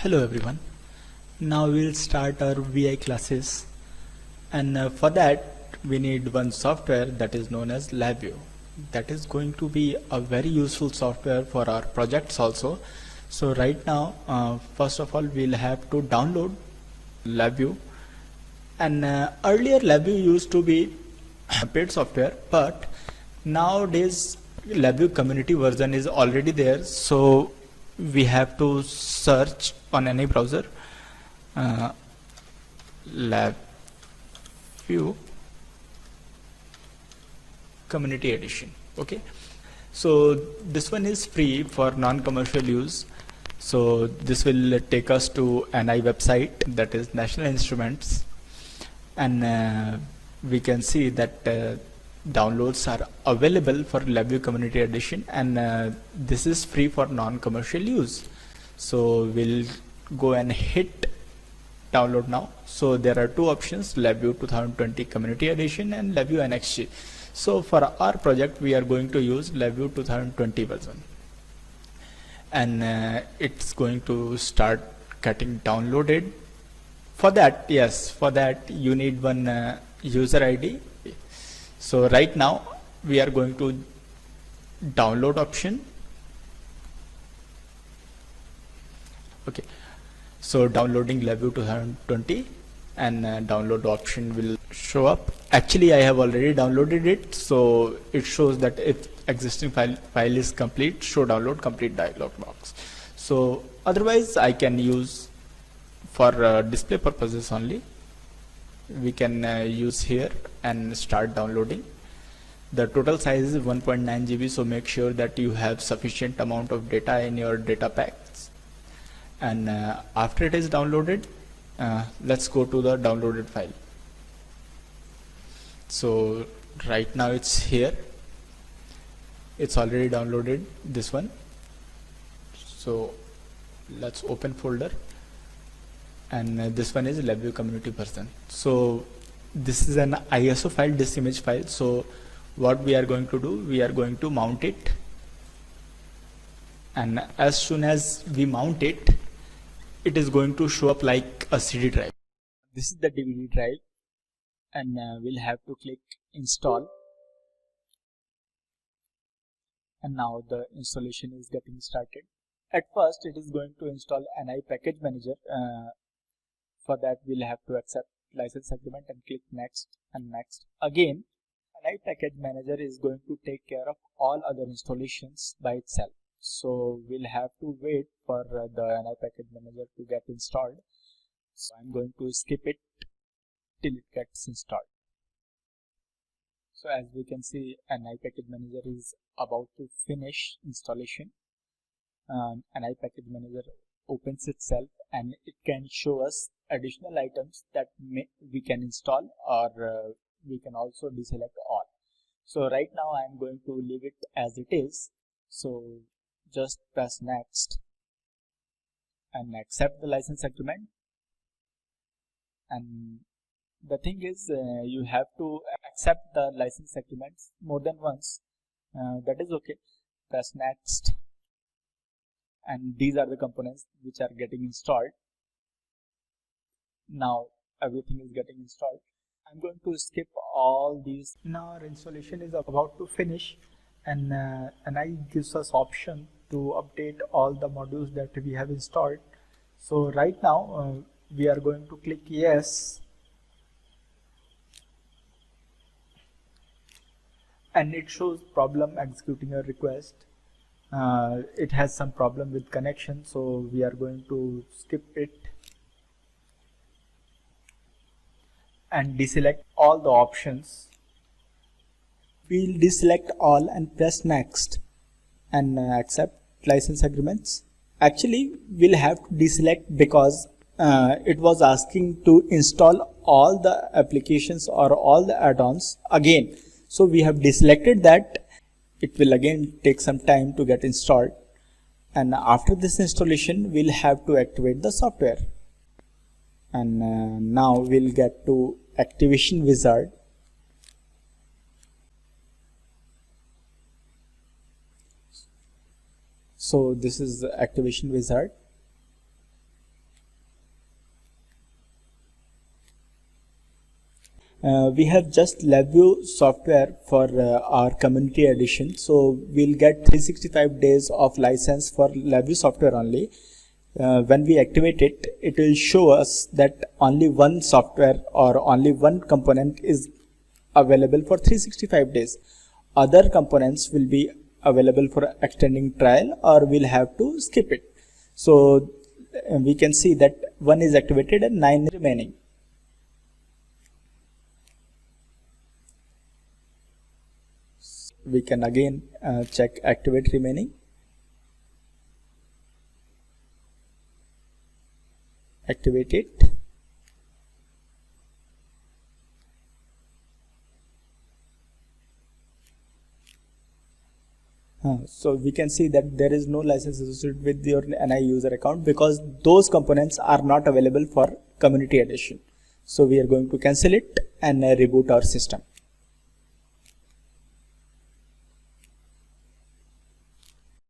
Hello everyone. Now we'll start our VI classes, and for that we need one software that is known as LabVIEW. That is going to be a very useful software for our projects also. So right now, first of all, we'll have to download LabVIEW. And earlier LabVIEW used to be a paid software, but nowadays LabVIEW community version is already there. So we have to search on any browser LabVIEW community edition. Okay, so this one is free for non-commercial use. So this will take us to NI website, that is National Instruments, and we can see that downloads are available for LabVIEW community edition, and this is free for non-commercial use. So we'll go and hit download now. So there are two options, LabVIEW 2020 community edition and LabVIEW NXG. So for our project we are going to use LabVIEW 2020 version, and it's going to start getting downloaded. For that, yes, for that you need one user ID. So right now we are going to download option. Okay, so downloading LabVIEW 2020, and download option will show up. Actually I have already downloaded it, so it shows that if existing file is complete, show download complete dialog box. So otherwise I can use for display purposes only. We can use here and start downloading. The total size is 1.9 GB, so make sure that you have sufficient amount of data in your data packs. And after it is downloaded, let's go to the downloaded file. So right now it's here, it's already downloaded, this one. So let's open folder, and this one is LabVIEW community version. So this is an ISO file, this image file. So what we are going to do, we are going to mount it, and as soon as we mount it, it is going to show up like a CD drive. This is the DVD drive, and we'll have to click install, and now the installation is getting started. At first it is going to install NI package manager. For that we'll have to accept license agreement and click next and next. Again, NI package manager is going to take care of all other installations by itself. So we'll have to wait for the NI package manager to get installed. So I'm going to skip it till it gets installed. So as we can see, NI package manager is about to finish installation. NI package manager opens itself, and it can show us additional items that we can install, or we can also deselect all. So right now I am going to leave it as it is. So just press next and accept the license agreement. And the thing is, you have to accept the license agreements more than once. That is okay. Press next, and these are the components which are getting installed. Now everything is getting installed. I'm going to skip all these. Now our installation is about to finish, and NI gives us option to update all the modules that we have installed. So right now we are going to click yes, and it shows problem executing a request. It has some problem with connection, so we are going to skip it and deselect all the options. We'll deselect all and press next and accept license agreements. Actually we'll have to deselect because it was asking to install all the applications or all the add-ons again. So we have deselected that. It will again take some time to get installed, and after this installation we'll have to activate the software. And now we'll get to activation wizard. So this is the activation wizard, We have just LabVIEW software for our community edition, so we'll get 365 days of license for LabVIEW software only. When we activate it, it will show us that only one software or only one component is available for 365 days. Other components will be available for extending trial, or we'll have to skip it. So we can see that one is activated and 9 remaining. We can again check activate remaining. Activate it. So we can see that there is no license associated with your NI user account because those components are not available for community edition. So we are going to cancel it and reboot our system.